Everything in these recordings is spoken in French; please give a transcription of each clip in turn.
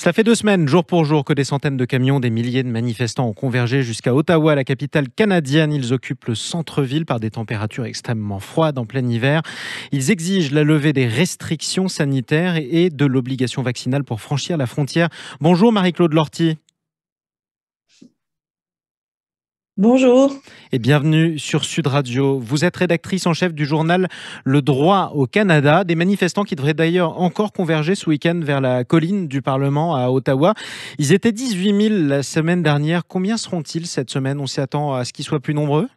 Cela fait 2 semaines, jour pour jour, que des centaines de camions, des milliers de manifestants ont convergé jusqu'à Ottawa, la capitale canadienne. Ils occupent le centre-ville par des températures extrêmement froides en plein hiver. Ils exigent la levée des restrictions sanitaires et de l'obligation vaccinale pour franchir la frontière. Bonjour Marie-Claude Lortie. Bonjour. Et bienvenue sur Sud Radio. Vous êtes rédactrice en chef du journal Le Droit au Canada. Des manifestants qui devraient d'ailleurs encore converger ce week-end vers la colline du Parlement à Ottawa. Ils étaient 18 000 la semaine dernière. Combien seront-ils cette semaine? On s'y attend à ce qu'ils soient plus nombreux?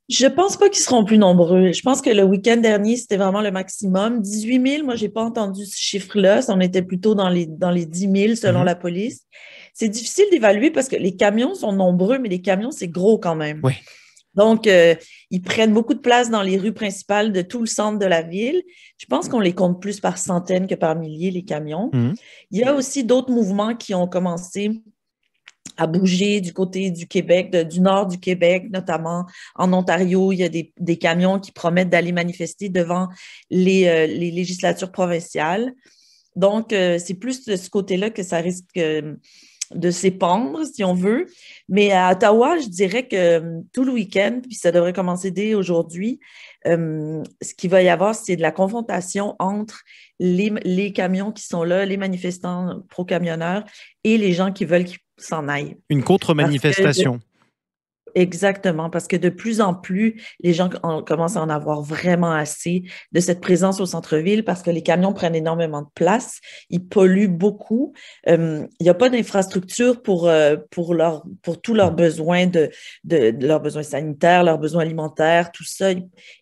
Je pense pas qu'ils seront plus nombreux. Je pense que le week-end dernier, c'était vraiment le maximum. 18 000, moi, j'ai pas entendu ce chiffre-là. On était plutôt dans les 10 000 selon Mhm. la police. C'est difficile d'évaluer parce que les camions sont nombreux, mais les camions, c'est gros quand même. Oui. Donc, ils prennent beaucoup de place dans les rues principales de tout le centre de la ville. Je pense qu'on les compte plus par centaines que par milliers, les camions. Mhm. Il y a aussi d'autres mouvements qui ont commencé à bouger du côté du Québec, du nord du Québec, notamment en Ontario. Il y a des camions qui promettent d'aller manifester devant les législatures provinciales. Donc, c'est plus de ce côté-là que ça risque de s'épandre, si on veut. Mais à Ottawa, je dirais que tout le week-end, puis ça devrait commencer dès aujourd'hui, ce qu'il va y avoir, c'est de la confrontation entre les camions qui sont là, les manifestants pro-camionneurs et les gens qui veulent qu'ils s'en aillent. Une Parce que contre-manifestation. Exactement, parce que de plus en plus, les gens commencent à en avoir vraiment assez de cette présence au centre-ville parce que les camions prennent énormément de place, ils polluent beaucoup. Il n'y a pas d'infrastructure pour tous leurs besoins de leurs besoins sanitaires, leurs besoins alimentaires, tout ça.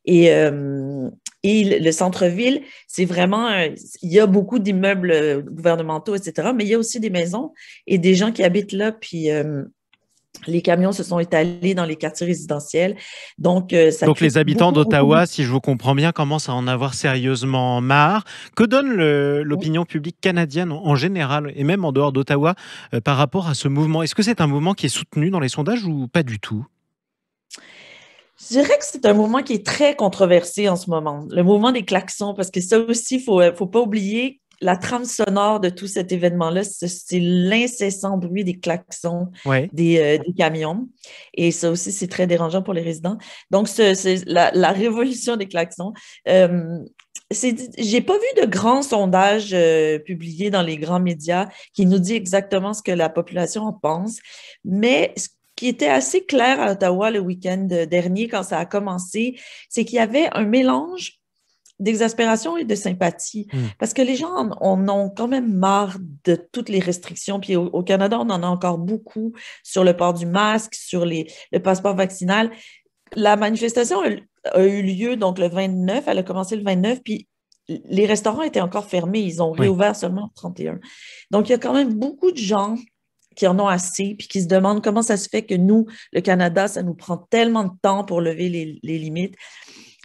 Et, euh, et le centre-ville, c'est vraiment, il y a beaucoup d'immeubles gouvernementaux, etc., mais il y a aussi des maisons et des gens qui habitent là, puis les camions se sont étalés dans les quartiers résidentiels. Donc, ça Donc crée les habitants beaucoup. d'Ottawa, si je vous comprends bien, commencent à en avoir sérieusement marre. Que donne l'opinion publique canadienne en général, et même en dehors d'Ottawa, par rapport à ce mouvement? Est-ce que c'est un mouvement qui est soutenu dans les sondages ou pas du tout? Je dirais que c'est un mouvement qui est très controversé en ce moment, le mouvement des klaxons, parce que ça aussi, faut pas oublier la trame sonore de tout cet événement-là, c'est l'incessant bruit des klaxons Ouais. des camions. Et ça aussi, c'est très dérangeant pour les résidents. Donc, c'est la révolution des klaxons. Euh, j'ai pas vu de grands sondages publiés dans les grands médias qui nous dit exactement ce que la population en pense, mais ce qui était assez clair à Ottawa le week-end dernier quand ça a commencé, c'est qu'il y avait un mélange d'exaspération et de sympathie. Hmm. Parce que les gens en ont quand même marre de toutes les restrictions. Puis au Canada, on en a encore beaucoup sur le port du masque, sur le passeport vaccinal. La manifestation a eu lieu donc le 29, elle a commencé le 29, puis les restaurants étaient encore fermés. Ils ont Oui. réouvert seulement le 31. Donc, il y a quand même beaucoup de gens qui en ont assez, puis qui se demandent comment ça se fait que nous, le Canada, ça nous prend tellement de temps pour lever les limites.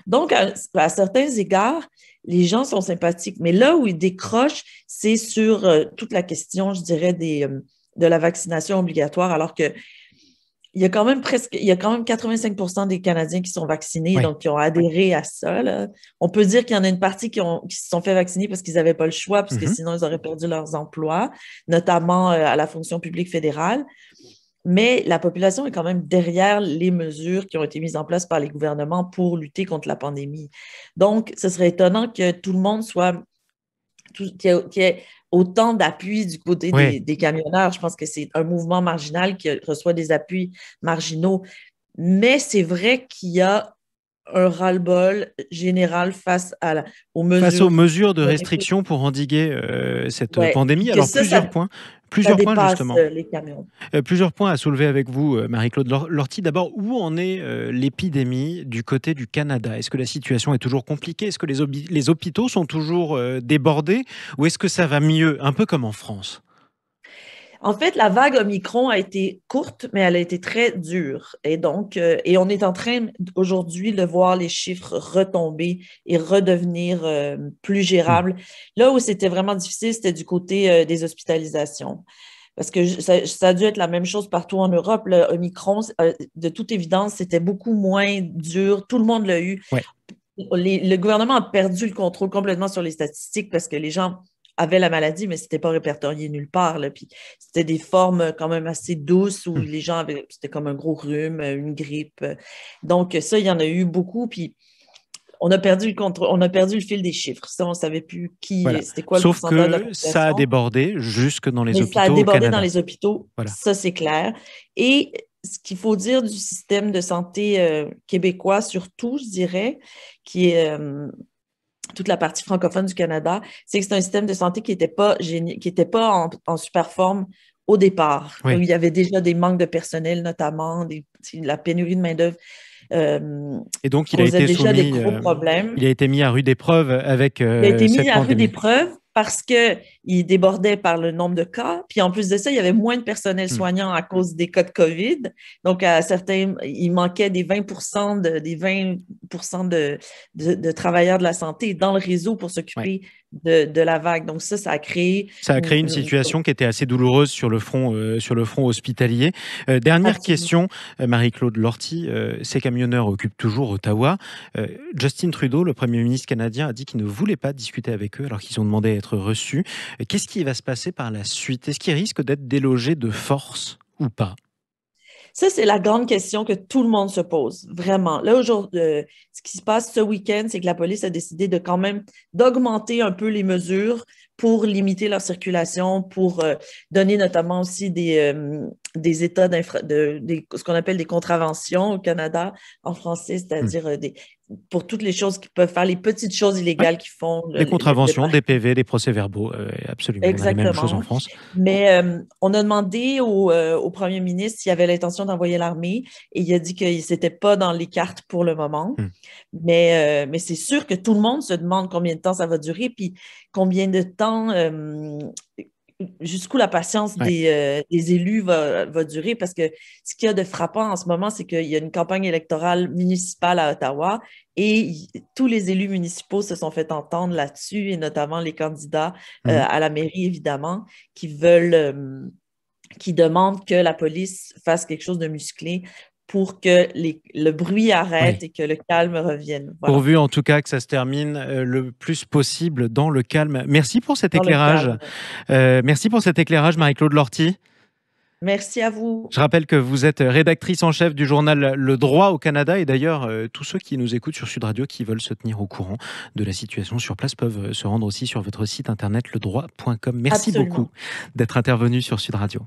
Donc, à certains égards, les gens sont sympathiques. Mais là où ils décrochent, c'est sur toute la question, je dirais, de la vaccination obligatoire, alors que il y a quand même 85% des Canadiens qui sont vaccinés, Oui. donc qui ont adhéré à ça, là. On peut dire qu'il y en a une partie qui se sont fait vacciner parce qu'ils n'avaient pas le choix, parce que Mhm. sinon ils auraient perdu leurs emplois, notamment à la fonction publique fédérale. Mais la population est quand même derrière les mesures qui ont été mises en place par les gouvernements pour lutter contre la pandémie. Donc, ce serait étonnant que tout le monde soit qu'il y ait autant d'appui du côté Ouais. des camionneurs. Je pense que c'est un mouvement marginal qui reçoit des appuis marginaux. Mais c'est vrai qu'il y a un ras-le-bol général face aux Face aux mesures. mesures de restriction pour endiguer cette Ouais, puis pandémie, que alors ça plusieurs points dépasse justement. les camions. Plusieurs points à soulever avec vous, Marie-Claude Lortie. D'abord, où en est l'épidémie du côté du Canada? Est-ce que la situation est toujours compliquée? Est-ce que les hôpitaux sont toujours débordés? Ou est-ce que ça va mieux, un peu comme en France? En fait, la vague Omicron a été courte, mais elle a été très dure. Et donc, et on est en train aujourd'hui de voir les chiffres retomber et redevenir plus Hmm. gérables. Là où c'était vraiment difficile, c'était du côté des hospitalisations. Parce que ça a dû être la même chose partout en Europe. Le Omicron, de toute évidence, c'était beaucoup moins dur. Tout le monde l'a eu. Ouais. Le gouvernement a perdu le contrôle complètement sur les statistiques parce que les gens avaient la maladie, mais c'était pas répertorié nulle part, là. Puis c'était des formes quand même assez douces où Hmm. les gens avaient, c'était comme un gros rhume, une grippe. Donc ça, il y en a eu beaucoup. Puis on a perdu le fil des chiffres. Ça, on ne savait plus Voilà. c'était quoi le Sauf pourcentage de la que ça a population. débordé jusque dans les Mais ça a hôpitaux au débordé dans Canada. les hôpitaux, Voilà. ça c'est clair. Et ce qu'il faut dire du système de santé québécois, surtout, je dirais, qui est toute la partie francophone du Canada, c'est que c'est un système de santé qui n'était pas, qui était pas en super forme au départ. Donc, Oui. il y avait déjà des manques de personnel, notamment, la pénurie de main-d'œuvre Et donc, causait déjà des gros problèmes. il a été mis à rude épreuve avec Il a été mis cette à rude pandémie. épreuve parce qu'il débordait par le nombre de cas. Puis en plus de ça, il y avait moins de personnel Hmm. soignant à cause des cas de COVID. Donc, à certains, il manquait des 20 de travailleurs de la santé dans le réseau pour Ouais. s'occuper de la vague. Donc, ça a créé Ça a créé une situation qui était assez douloureuse sur le front hospitalier. Dernière absolument. question, Marie-Claude Lortie. Ces camionneurs occupent toujours Ottawa. Justin Trudeau, le Premier ministre canadien, a dit qu'il ne voulait pas discuter avec eux alors qu'ils ont demandé à être reçus. Qu'est-ce qui va se passer par la suite? Est-ce qu'ils risquent d'être délogés de force ou pas? Ça, c'est la grande question que tout le monde se pose, vraiment. Là, aujourd'hui, ce qui se passe ce week-end, c'est que la police a décidé de quand même d'augmenter un peu les mesures pour limiter leur circulation, pour donner notamment aussi des états ce qu'on appelle des contraventions au Canada en français, Hmm. c'est-à-dire pour toutes les choses qui peuvent faire, les petites choses Ouais. illégales qu'ils font, Des contraventions, des PV, des procès-verbaux. Absolument, on a les mêmes choses en exactement. France. Mais on a demandé au premier ministre s'il avait l'intention d'envoyer l'armée et il a dit que c'était pas dans les cartes pour le moment. Hmm. Mais c'est sûr que tout le monde se demande combien de temps ça va durer, puis combien de temps, jusqu'où la patience Ouais. des élus va durer, parce que ce qu'il y a de frappant en ce moment, c'est qu'il y a une campagne électorale municipale à Ottawa et tous les élus municipaux se sont fait entendre là-dessus, et notamment les candidats Mhm. à la mairie, évidemment, qui demandent que la police fasse quelque chose de musclé pour que le bruit arrête Ouais. et que le calme revienne. Voilà, Pourvu en tout cas que ça se termine le plus possible dans le calme. Merci pour cet dans le éclairage. calme. Merci pour cet éclairage, Marie-Claude Lortie. Merci à vous. Je rappelle que vous êtes rédactrice en chef du journal Le Droit au Canada et d'ailleurs, tous ceux qui nous écoutent sur Sud Radio qui veulent se tenir au courant de la situation sur place peuvent se rendre aussi sur votre site internet ledroit.com. Merci beaucoup Absolument. d'être intervenu sur Sud Radio.